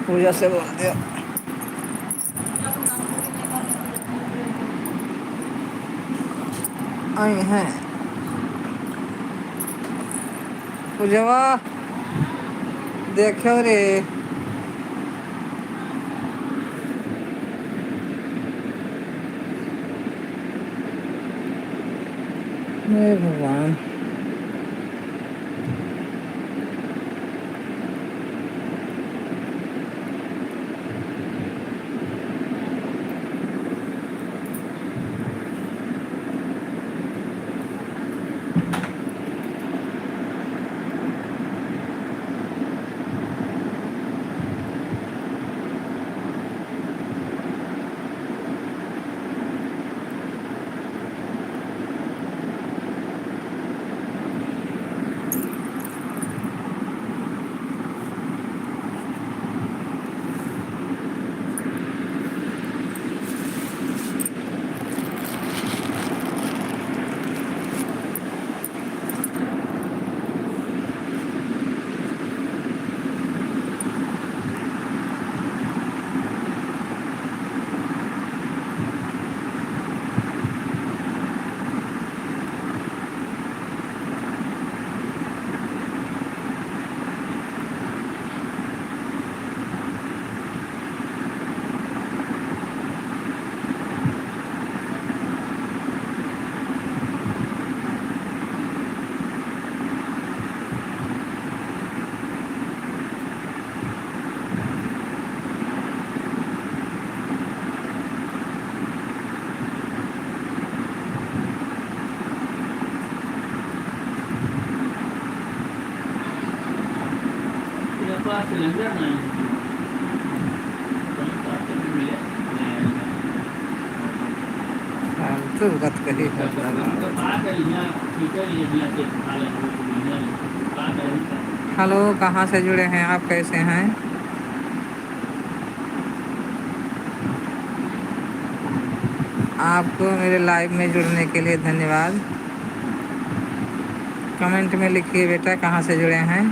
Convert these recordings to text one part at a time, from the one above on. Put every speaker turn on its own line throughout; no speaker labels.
पूजा से बोल दिया। आई हैं पूजवा, देखो रे। हे भगवान। फालतू बात कही है। हेलो, कहाँ से जुड़े हैं आप, कैसे हैं? आपको मेरे लाइव में जुड़ने के लिए धन्यवाद। कमेंट में लिखिए बेटा कहाँ से जुड़े हैं।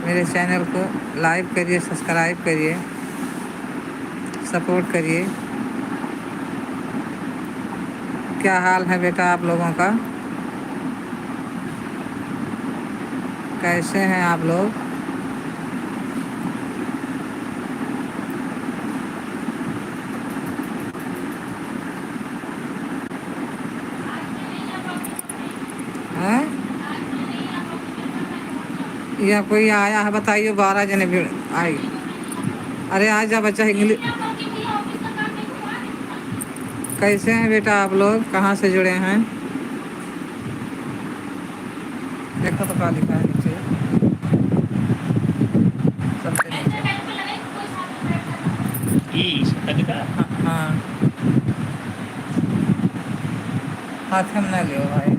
मेरे चैनल को लाइक करिए, सब्सक्राइब करिए, सपोर्ट करिए। क्या हाल है बेटा आप लोगों का? कैसे हैं आप लोग? हैं? या कोई आया है बताइए, 12 जने भी आई। अरे आ जा बच्चा, इंग्लिश। कैसे हैं बेटा आप लोग, कहाँ से जुड़े हैं? देखो तो क्या लिखा है नीचे, सबसे नीचे। हाँ, हाथ में ना लियो भाई।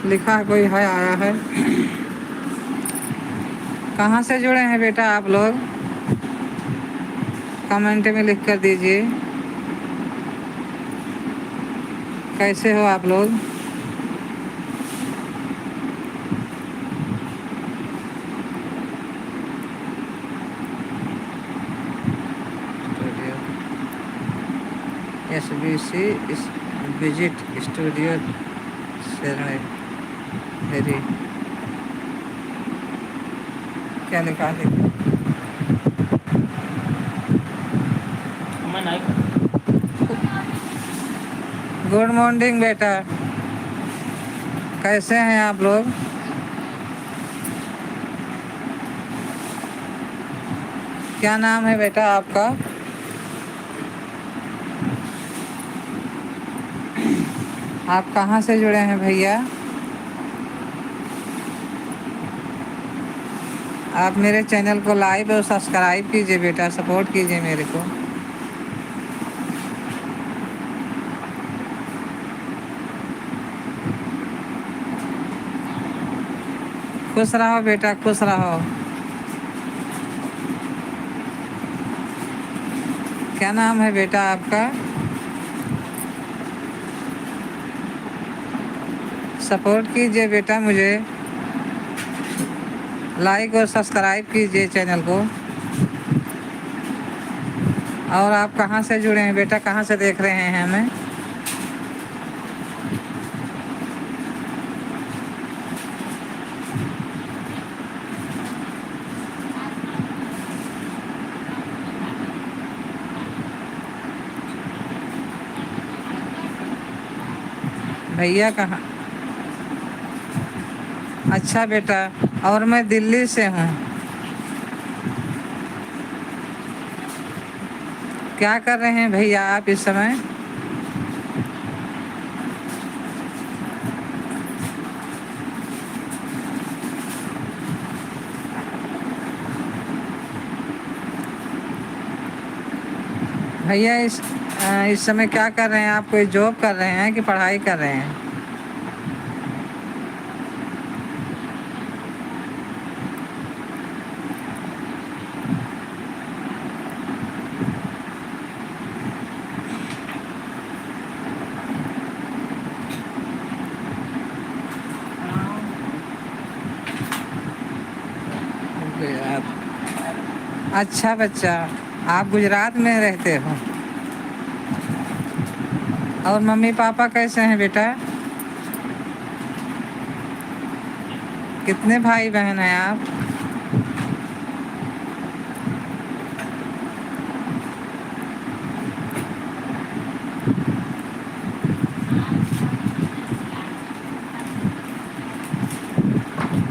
लिखा है, कोई है आया है। कहाँ से जुड़े हैं बेटा आप लोग? कमेंट में लिख कर दीजिए। कैसे हो आप लोग? SBC विजिट स्टूडियो हेरी। क्या लिखा है? गुड मॉर्निंग बेटा, कैसे हैं आप लोग? क्या नाम है बेटा आपका? आप कहाँ से जुड़े हैं भैया? आप मेरे चैनल को लाइक और सब्सक्राइब कीजिए बेटा, सपोर्ट कीजिए मेरे को। खुश रहो बेटा, खुश रहो। क्या नाम है बेटा आपका? सपोर्ट कीजिए बेटा मुझे, लाइक और सब्सक्राइब कीजिए चैनल को। और आप कहाँ से जुड़े हैं बेटा, कहाँ से देख रहे हैं हमें? भैया कहाँ? अच्छा बेटा, और मैं दिल्ली से हूँ। क्या कर रहे हैं भैया आप इस समय? भैया इस समय क्या कर रहे हैं आप? कोई जॉब कर रहे हैं कि पढ़ाई कर रहे हैं? अच्छा बच्चा, आप गुजरात में रहते हो। और मम्मी पापा कैसे हैं बेटा? कितने भाई बहन हैं आप?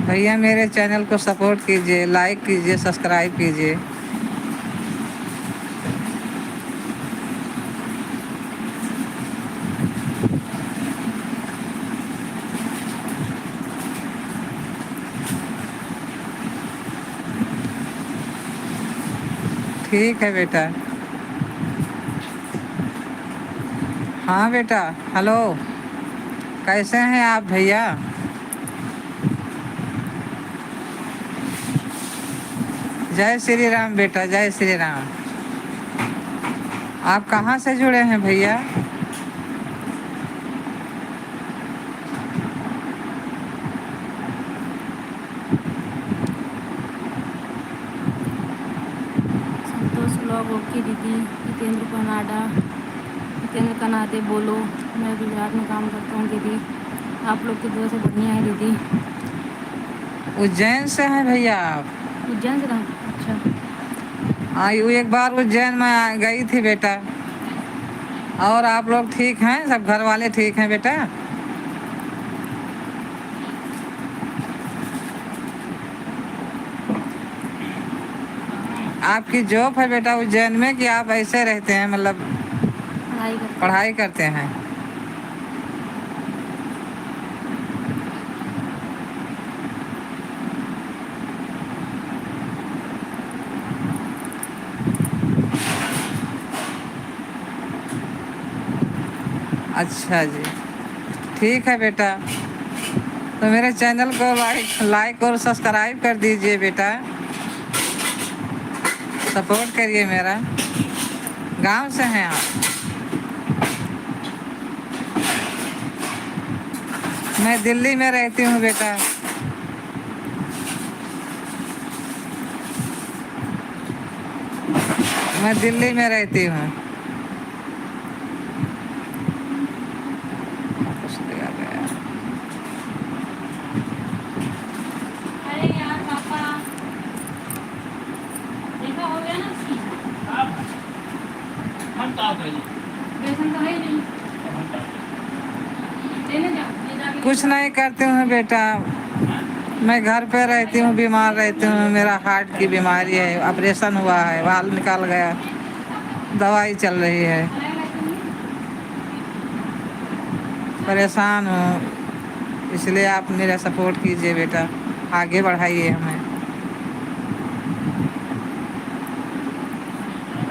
भैया मेरे चैनल को सपोर्ट कीजिए, लाइक कीजिए, सब्सक्राइब कीजिए। ठीक है बेटा। हाँ बेटा, हेलो, कैसे हैं आप भैया? जय श्री राम बेटा, जय श्री राम। आप कहाँ से जुड़े हैं भैया?
संतोष ब्लॉग ओके दीदी। जितेंद्र कनाडे बोलो। मैं गुजरात में काम करता हूँ दीदी, आप लोग की दुआ से बढ़िया है दीदी।
उज्जैन से हैं भैया आप?
उज्जैन से कहाँ? अच्छा।
हाँ, एक बार उज्जैन में गई थी बेटा। और आप लोग ठीक हैं? सब घर वाले ठीक हैं बेटा? आपकी जॉब है बेटा उज्जैन में कि आप ऐसे रहते हैं, मतलब पढ़ाई करते हैं? अच्छा जी, ठीक है बेटा। तो मेरे चैनल को लाइक और सब्सक्राइब कर दीजिए बेटा, सपोर्ट करिए मेरा। गांव से हैं आप? मैं दिल्ली में रहती हूँ बेटा। मैं दिल्ली में रहती हूँ।
अरे यार पापा, देखा हो गया ना उसकी? बेसन तो है ही नहीं। लेने जा।
कुछ नहीं करती हूँ बेटा, मैं घर पे रहती हूँ, बीमार रहती हूँ। मेरा हार्ट की बीमारी है, ऑपरेशन हुआ है, बाल निकाल गया, दवाई चल रही है। परेशान हूँ, इसलिए आप मेरा सपोर्ट कीजिए बेटा, आगे बढ़ाइए हमें।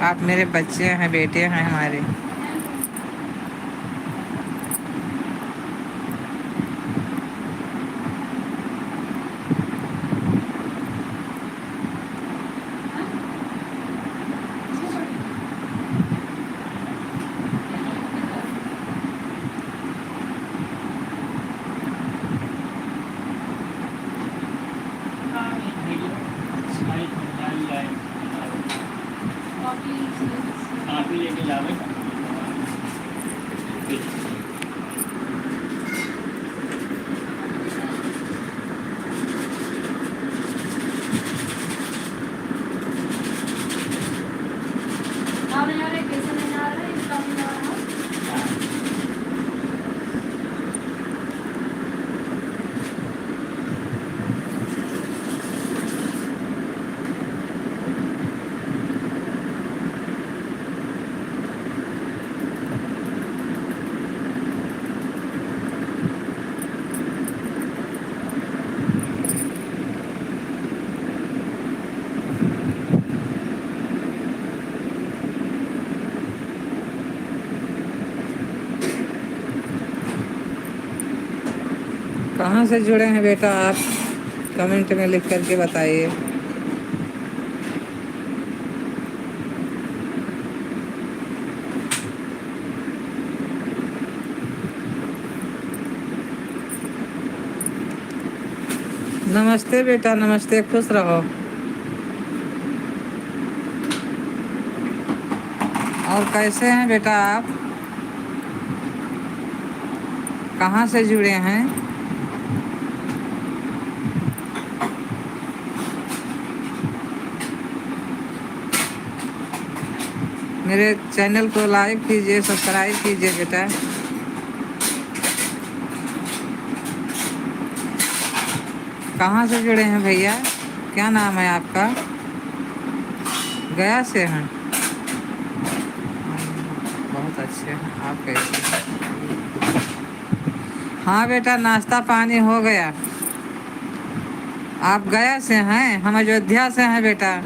आप मेरे बच्चे हैं, बेटे हैं हमारे। कहाँ से जुड़े हैं बेटा आप? कमेंट में लिख करके बताइए। नमस्ते बेटा, नमस्ते, खुश रहो। और कैसे हैं बेटा आप? कहाँ से जुड़े हैं? मेरे चैनल को लाइक कीजिए, सब्सक्राइब कीजिए बेटा। कहाँ से जुड़े हैं भैया? क्या नाम है आपका? गया से हैं? बहुत अच्छे हैं। आप कैसे? हाँ बेटा, नाश्ता पानी हो गया। आप गया से हैं? हम अयोध्या से हैं बेटा।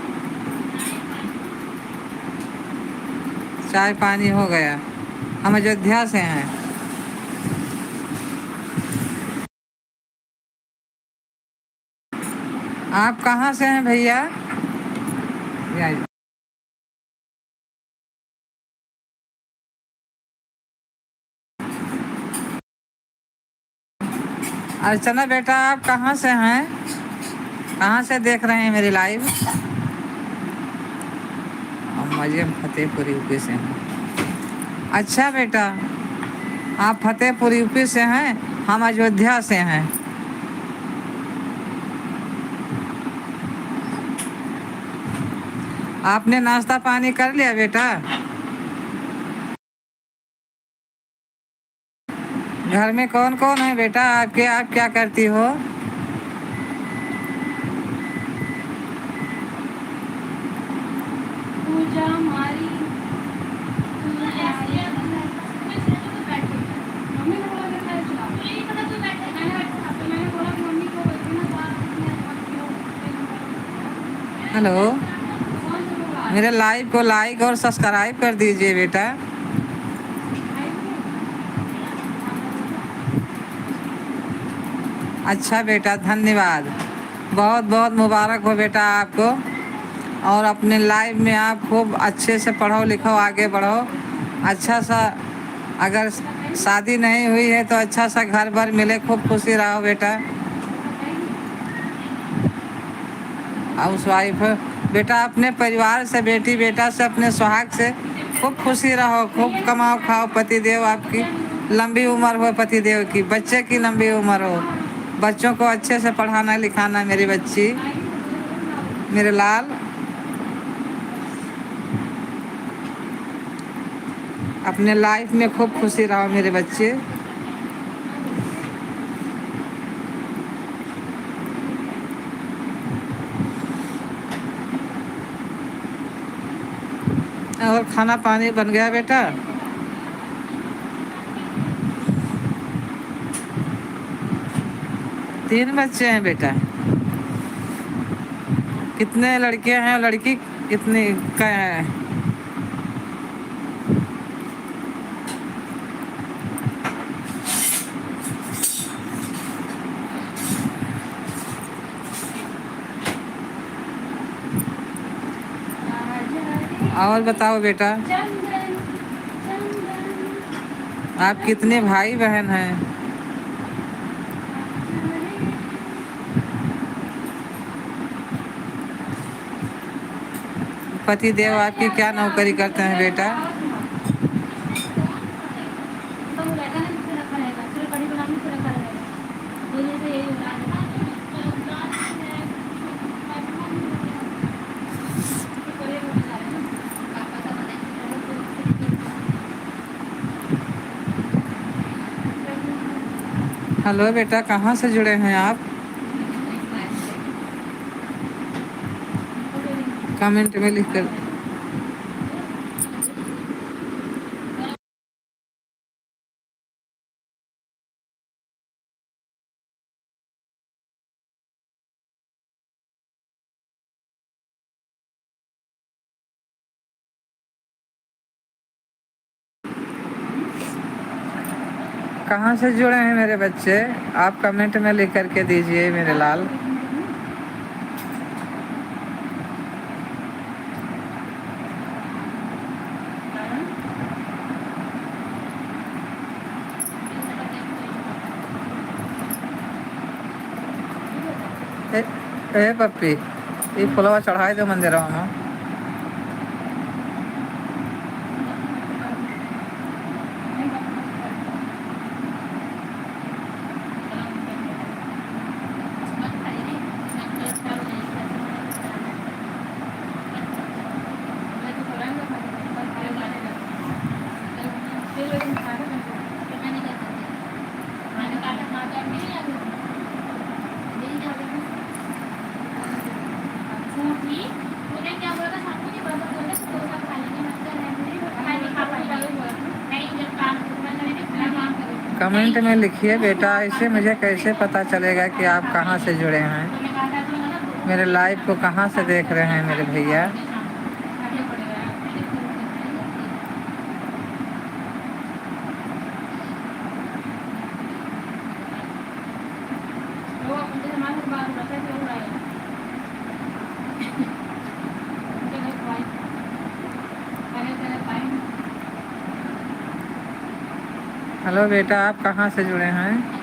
चाय पानी हो गया। हम अयोध्या से हैं। आप कहाँ से हैं भैया? अर्चना बेटा, आप कहाँ से हैं? कहाँ से देख रहे हैं मेरी लाइव? मजे फतेहपुर यूपी से हैं। अच्छा बेटा, आप फतेहपुर यूपी से हैं, हम अयोध्या से हैं। आपने नाश्ता पानी कर लिया बेटा? घर में कौन कौन है बेटा आपके? आप क्या करती हो?
पूजा हमारी मम्मी को बोला करता है चला नहीं पता तू बैठे मैंने बोला कि मम्मी को बोलती ना बात
हेलो, मेरे लाइव को लाइक और सब्सक्राइब कर दीजिए बेटा। अच्छा बेटा, धन्यवाद। बहुत बहुत मुबारक हो बेटा आपको। और अपने लाइफ में आप खूब अच्छे से पढ़ो लिखो, आगे बढ़ो। अच्छा सा, अगर शादी नहीं हुई है तो अच्छा सा घर भर मिले, खूब खुशी रहो बेटा। हाउस वाइफ बेटा, अपने परिवार से, बेटी बेटा से, अपने सुहाग से खूब खुशी रहो, खूब कमाओ खाओ। पतिदेव आपकी लंबी उम्र हो, पतिदेव की, बच्चे की लंबी उम्र हो। बच्चों को अच्छे से पढ़ाना लिखाना, मेरी बच्ची, मेरे लाल। अपने लाइफ में खूब खुशी रहो मेरे बच्चे। और खाना पानी बन गया बेटा? तीन बच्चे हैं बेटा? कितने लड़के हैं, लड़की कितनी का है? और बताओ बेटा, आप कितने भाई बहन हैं? पति देव आपकी क्या नौकरी करते हैं बेटा? हेलो बेटा, कहाँ से जुड़े हैं आप? कमेंट में लिख कर। कहाँ से जुड़े हैं मेरे बच्चे? आप कमेंट में लिख करके दीजिए मेरे लाल। ए, ए पप्पी, ये फुलवा चढ़ाई दो मंदिर में। कमेंट में लिखिए बेटा, ऐसे मुझे कैसे पता चलेगा कि आप कहाँ से जुड़े हैं, मेरे लाइव को कहाँ से देख रहे हैं मेरे भैया। हेलो बेटा, आप कहाँ से जुड़े हैं?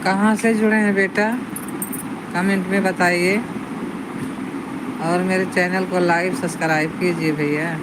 कहाँ से जुड़े हैं बेटा, कमेंट में बताइए। और मेरे चैनल को लाइक सब्सक्राइब कीजिए भैया।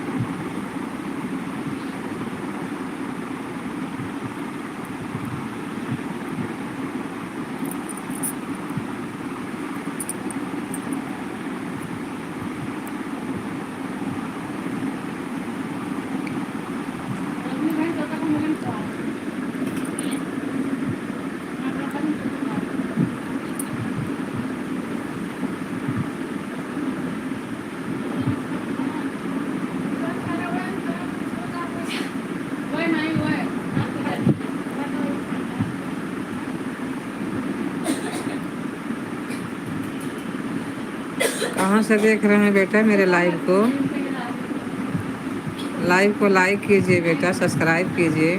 कहाँ से देख रहे हैं बेटा मेरे लाइव को? लाइव को लाइक कीजिए बेटा, सब्सक्राइब कीजिए।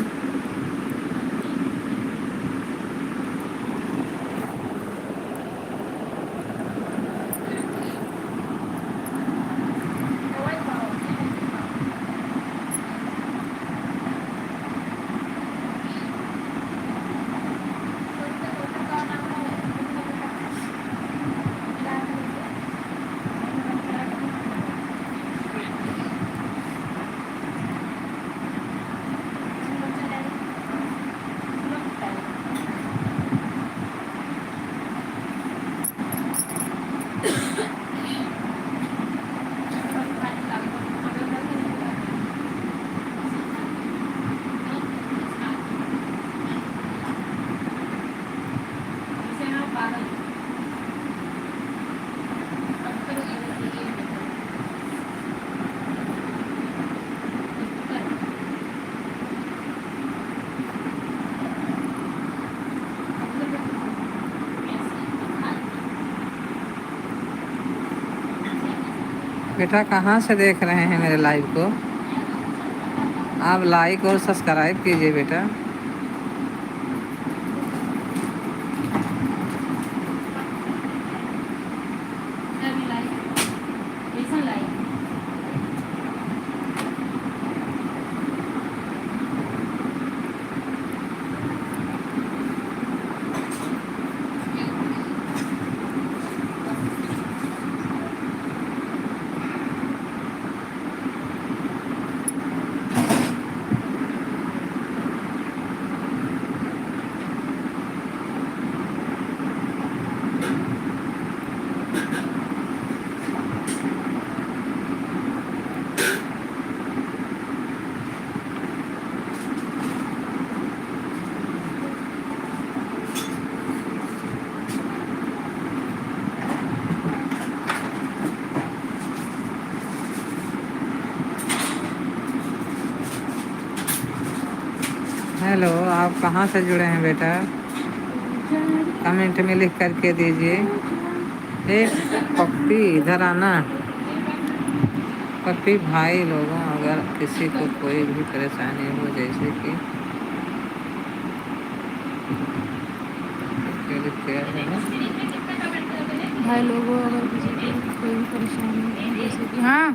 बेटा कहाँ से देख रहे हैं मेरे लाइव को? आप लाइक और सब्सक्राइब कीजिए बेटा। हेलो, आप कहाँ से जुड़े हैं बेटा? कमेंट में लिख करके दीजिए। पप्पी इधर आना। पप्पी भाई लोगों, अगर किसी को कोई भी परेशानी हो, जैसे कि
भाई लोगों, अगर किसी को कोई भी परेशानी हो, जैसे कि हाँ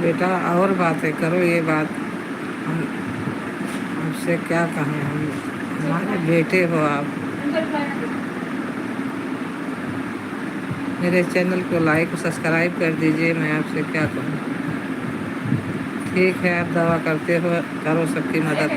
बेटा और बातें करो, ये बात हम हमसे क्या कहें, हम हमारे बेटे हो आप। मेरे चैनल को लाइक सब्सक्राइब कर दीजिए, मैं आपसे क्या कहूँ। ठीक है, आप दवा करते हो, करो सबकी मदद।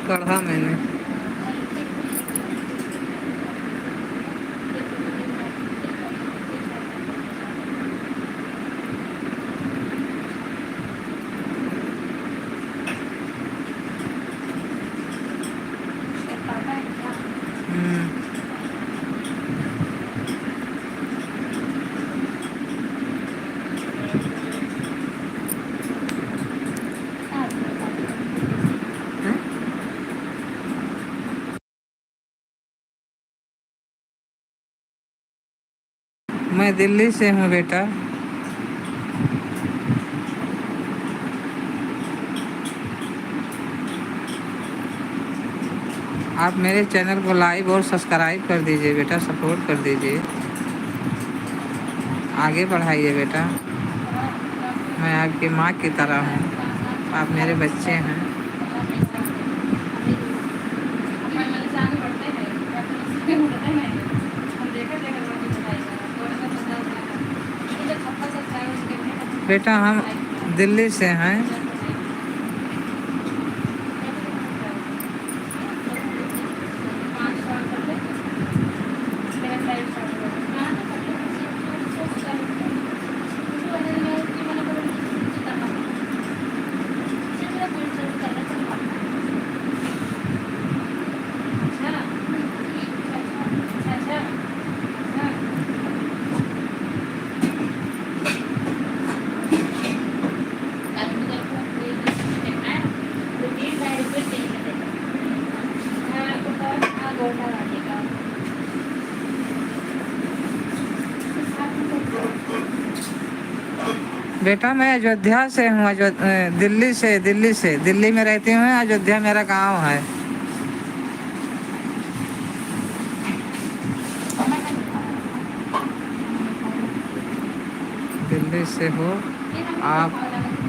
पढ़ा मैंने। मैं दिल्ली से हूँ बेटा। आप मेरे चैनल को लाइक और सब्सक्राइब कर दीजिए बेटा, सपोर्ट कर दीजिए, आगे बढ़ाइए बेटा। मैं आपकी माँ की तरह हूँ, आप मेरे बच्चे हैं। बेटा हम दिल्ली से हैं। बेटा मैं अयोध्या से हूँ, दिल्ली में रहती हूँ। अयोध्या मेरा गांव है। दिल्ली से हो आप,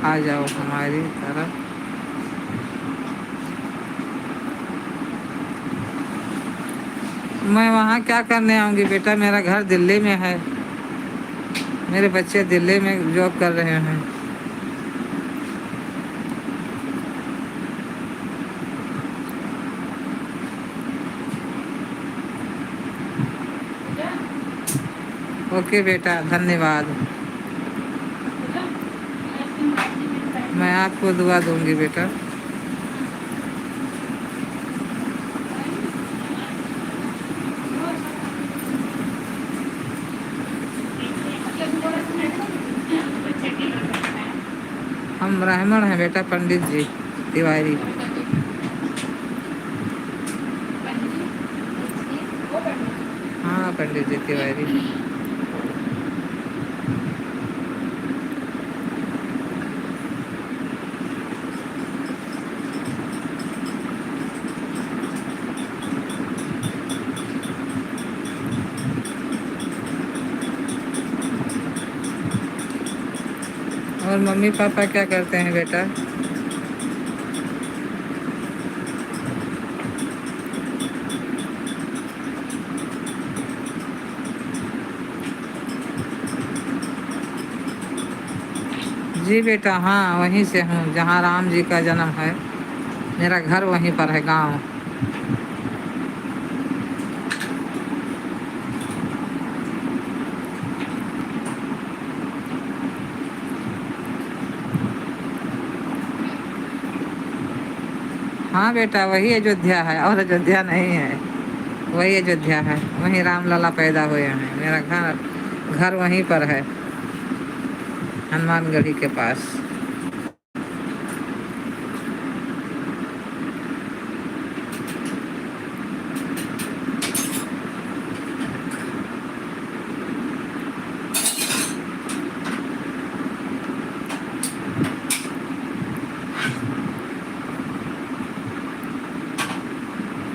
आ जाओ हमारी तरफ। मैं वहाँ क्या करने आऊँगी बेटा, मेरा घर दिल्ली में है। मेरे बच्चे दिल्ली में जॉब कर रहे हैं। ओके बेटा, धन्यवाद। मैं आपको दुआ दूंगी बेटा। हम ब्राह्मण हैं बेटा, पंडित जी तिवारी। हाँ पंडित जी तिवारी। और मम्मी पापा क्या करते हैं बेटा? जी बेटा, हाँ वहीं से हूँ जहाँ राम जी का जन्म है। मेरा घर वहीं पर है, गांव। हाँ बेटा, वही अयोध्या है, और अयोध्या नहीं है। वही अयोध्या है, वहीं राम लला पैदा हुए हैं। मेरा घर वहीं पर है, हनुमानगढ़ी के पास।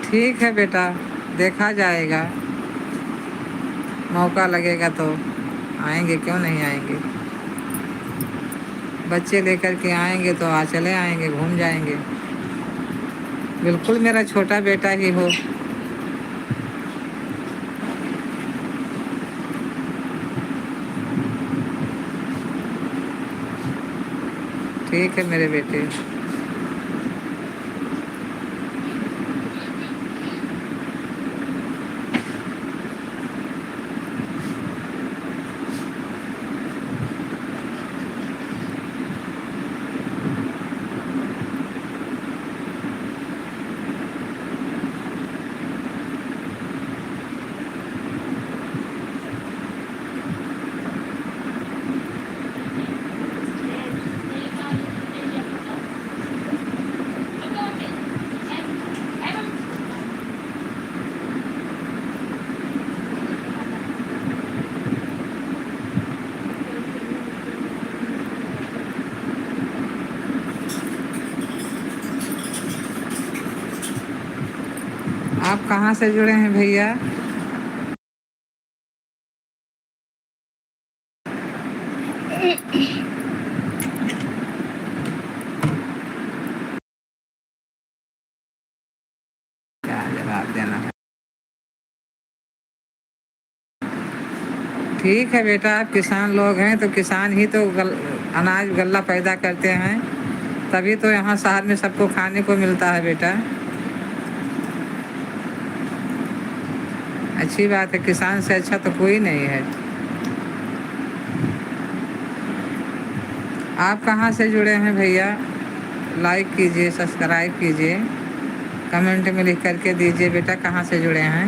ठीक है बेटा, देखा जाएगा, मौका लगेगा तो आएंगे, क्यों नहीं आएंगे। बच्चे लेकर के आएंगे तो चले आएंगे, घूम जाएंगे। बिल्कुल मेरा छोटा बेटा ही हो। ठीक है मेरे बेटे। आप कहाँ से जुड़े हैं भैया? क्या जवाब देना है? ठीक है बेटा, आप किसान लोग हैं तो किसान ही तो अनाज गल्ला पैदा करते हैं, तभी तो यहाँ शहर में सबको खाने को मिलता है बेटा। अच्छी बात है, किसान से अच्छा तो कोई नहीं है। आप कहाँ से जुड़े हैं भैया? लाइक कीजिए, सब्सक्राइब कीजिए, कमेंट में लिख करके दीजिए बेटा कहाँ से जुड़े हैं।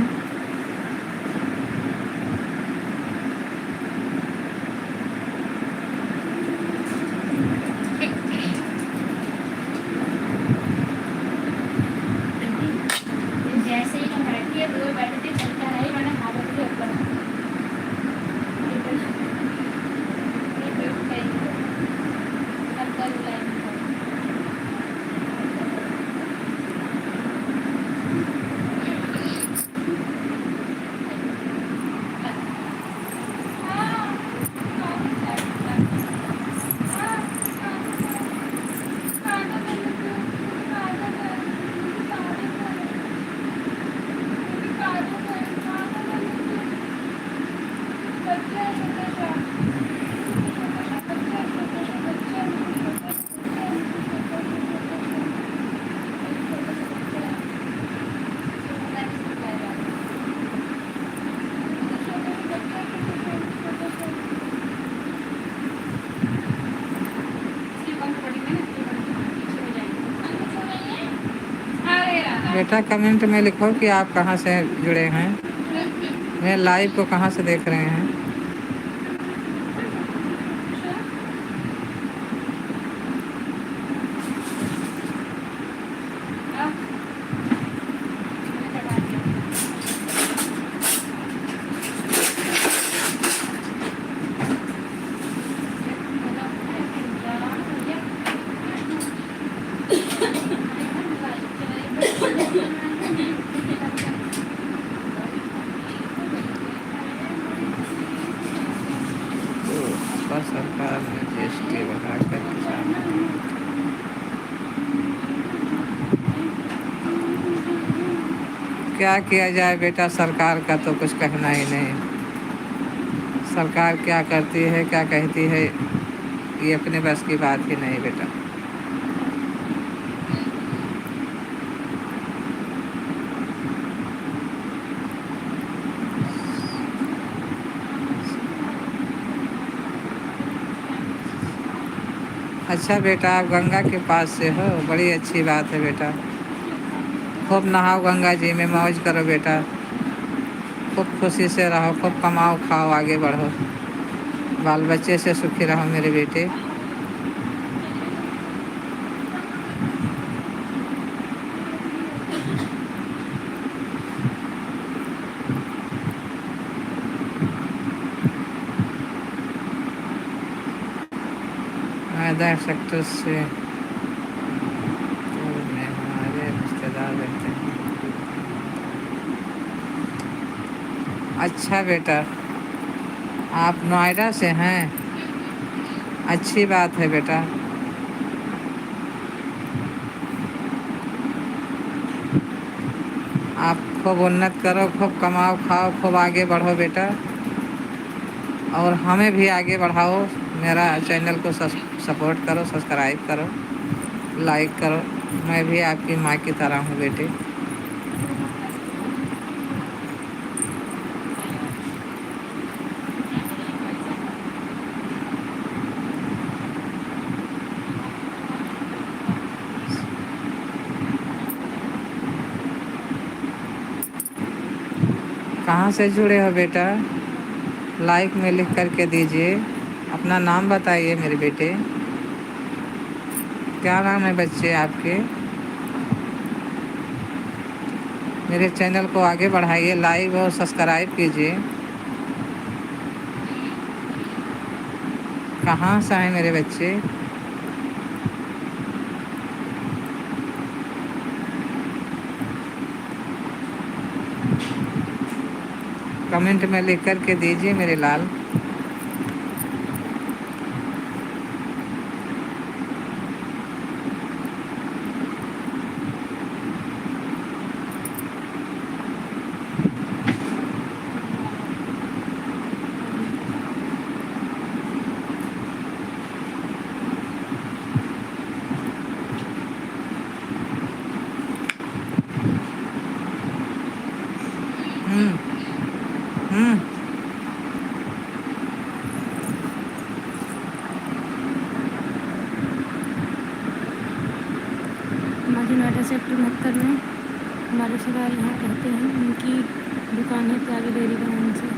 जैसे ही हम बैठे दो बैठते चलता है, मैंने हालत के ऊपर
बेटा कमेंट में लिखो कि आप कहाँ से जुड़े हैं, मेरे लाइव को कहाँ से देख रहे हैं। तो सरकार ने जीएसटी बढ़ाकर क्या किया जाए बेटा, सरकार का तो कुछ कहना ही नहीं। सरकार क्या करती है क्या कहती है ये अपने बस की बात ही नहीं बेटा। अच्छा बेटा, आप गंगा के पास से हो, बड़ी अच्छी बात है बेटा। खूब नहाओ गंगा जी में, मौज करो बेटा, खूब खुशी से रहो, खूब कमाओ खाओ, आगे बढ़ो, बाल बच्चे से सुखी रहो मेरे बेटे। मैदान सेक्टर से में हमारे रिश्तेदार रहते हैं। अच्छा बेटा, आप नोएडा से हैं, अच्छी बात है बेटा। आप खूब उन्नत करो, खूब कमाओ खाओ, खूब आगे बढ़ो बेटा, और हमें भी आगे बढ़ाओ। मेरा चैनल को सपोर्ट करो, सब्सक्राइब करो, लाइक करो। मैं भी आपकी माँ की तरह हूँ बेटे। कहाँ से जुड़े हो बेटा, लाइक में लिख करके दीजिए। अपना नाम बताइए मेरे बेटे, क्या नाम है बच्चे आपके। मेरे चैनल को आगे बढ़ाइए, लाइक और सब्सक्राइब कीजिए। कहाँ से हैं मेरे बच्चे। कमेंट में लिख करके दीजिए मेरे लाल। हम्म हम्म
हमारी नोएडा सेक्टर 69 में हमारे रिश्तेदार यहाँ रहते हैं, उनकी दुकान है त्यागी डेयरी का नाम से।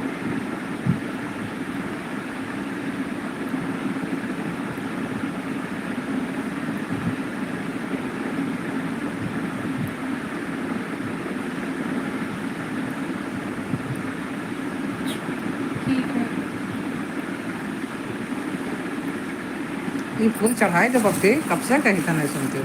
ठीक है,
ये फूल चढ़ाए दो पप्पी, कब से कही था नहीं सुनते हो।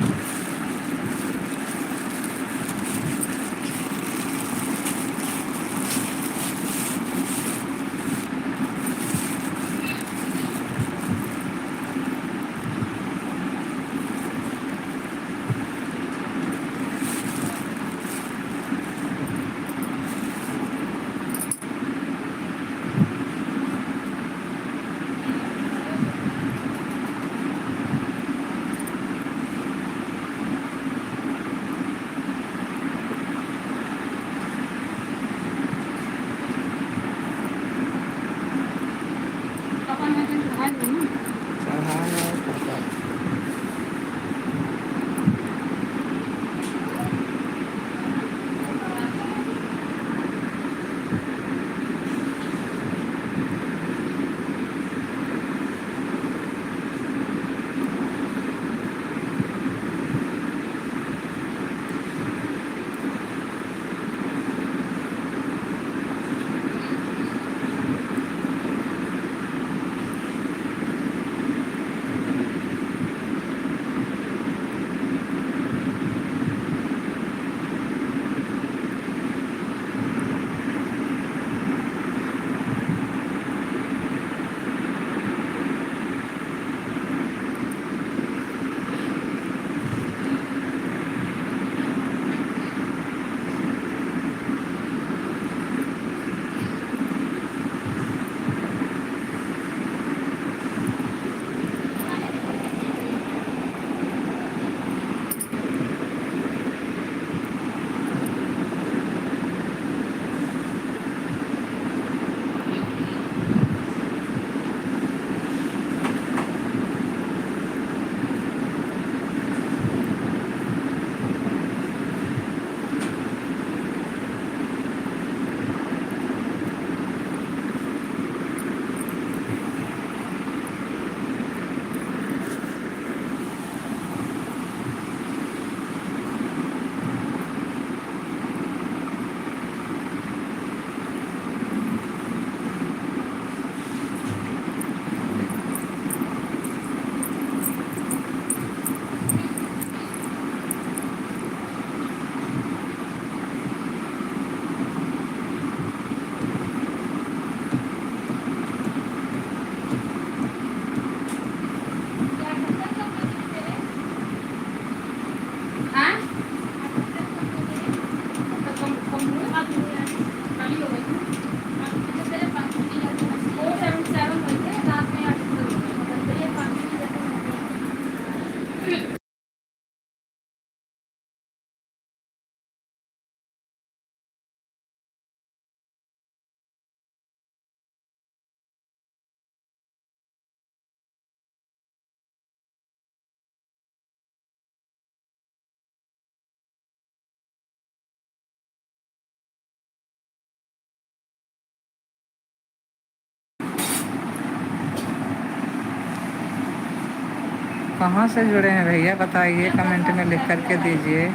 कहाँ से जुड़े हैं भैया बताइए, कमेंट में लिख करके दीजिए।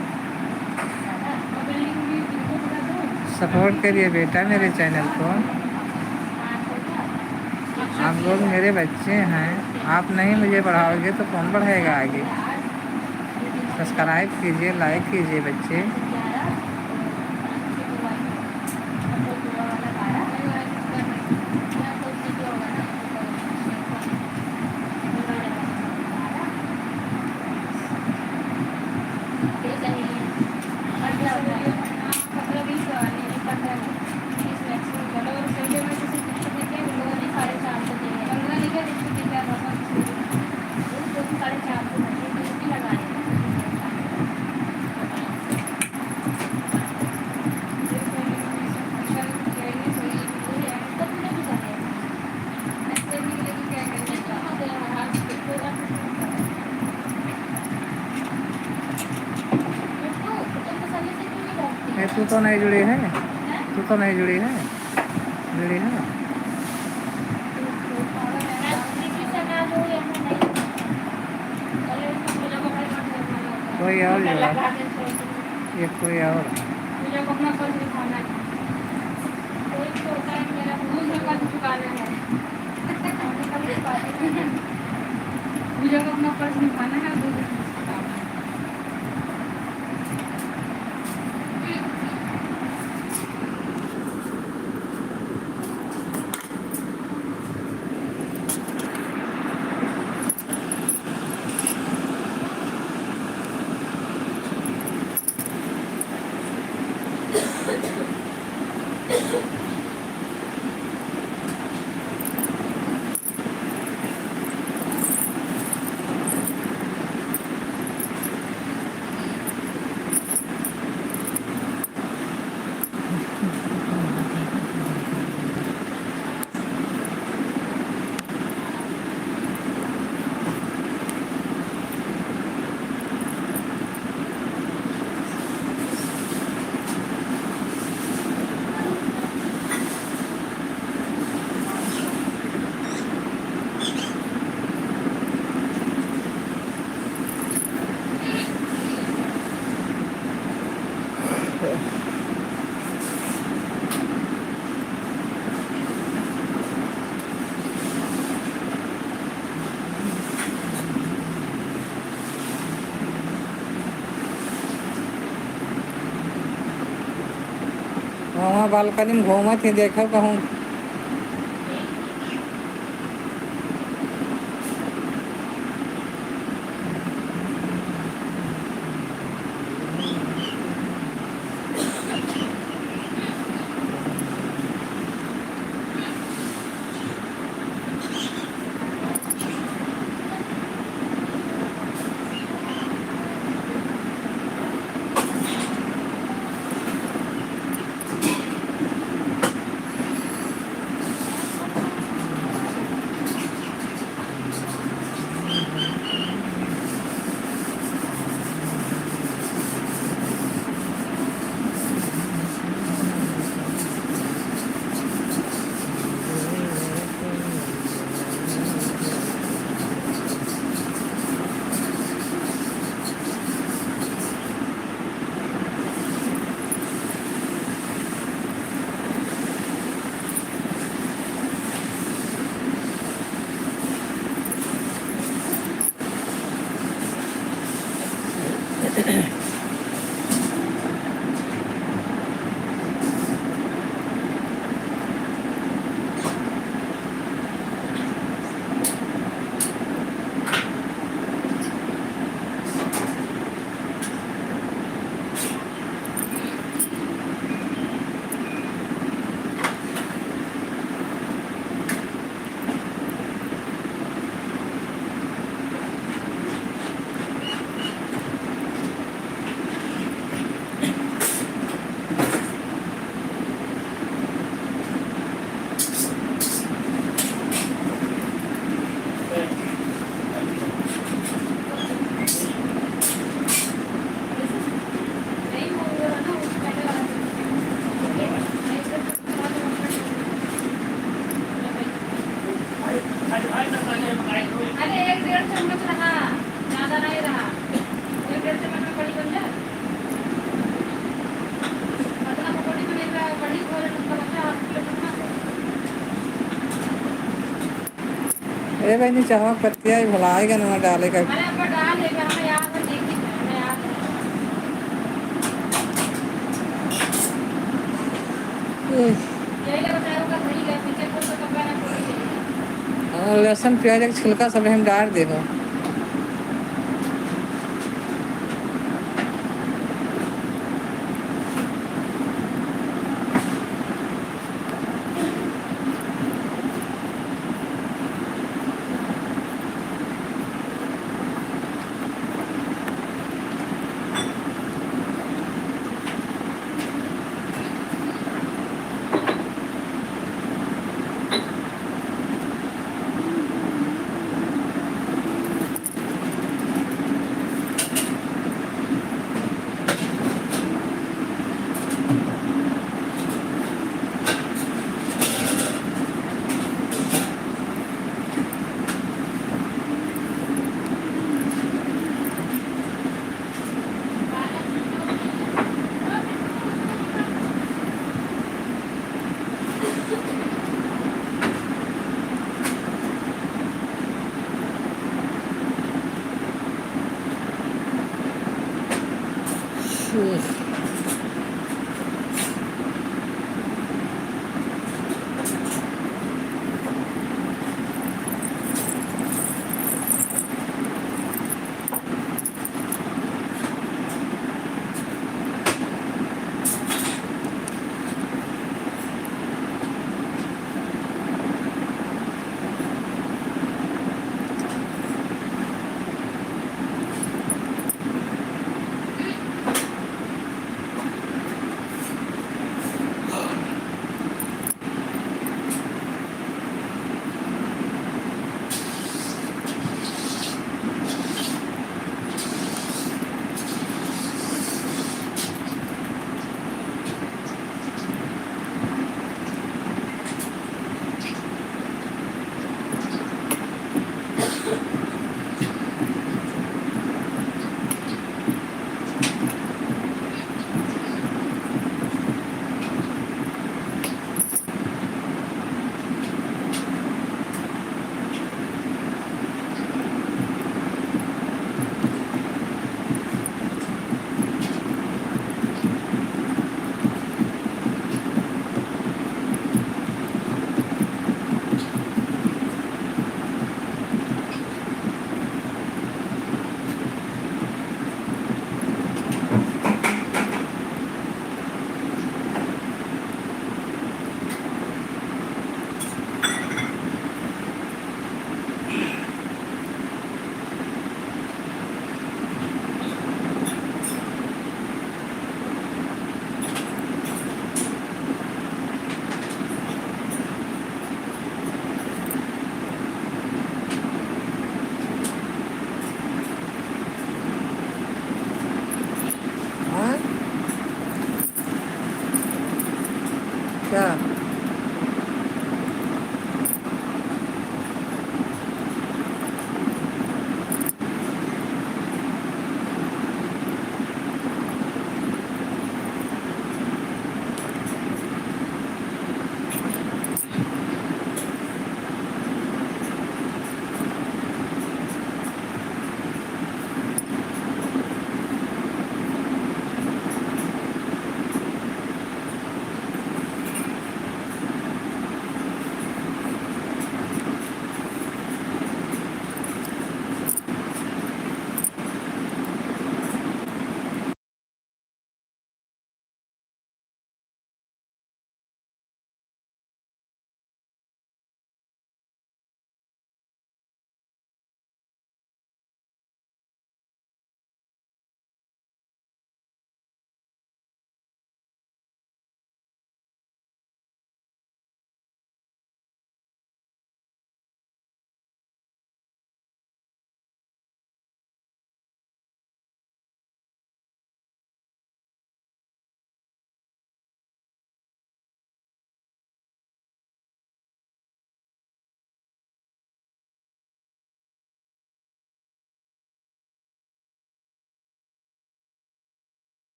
सपोर्ट करिए बेटा मेरे चैनल को। आप लोग मेरे बच्चे हैं, आप नहीं मुझे बढ़ाओगे तो कौन बढ़ाएगा आगे। सब्सक्राइब कीजिए, लाइक कीजिए बच्चे। तू तो नहीं जुड़ी है, तू तो नहीं जुड़ी है, जुड़ी है। कोई और जुड़ा, ये कोई और।
मुझे अपना पर्स निकालना है।
वहाँ बालकनी में घूमत ही देखो कहूँ। ए बहनी चाहो पत्तियाँ ही भुलाएगा ना डालेगा।
अरे अब डाल लेगा, हमें याद है, देखी है, हमें याद है। यही लगा चारों का सही है, पीछे कुछ तो कपड़ा ना टूट जाए।
लहसुन प्याज का छिलका सब हम डाल देगा। क्या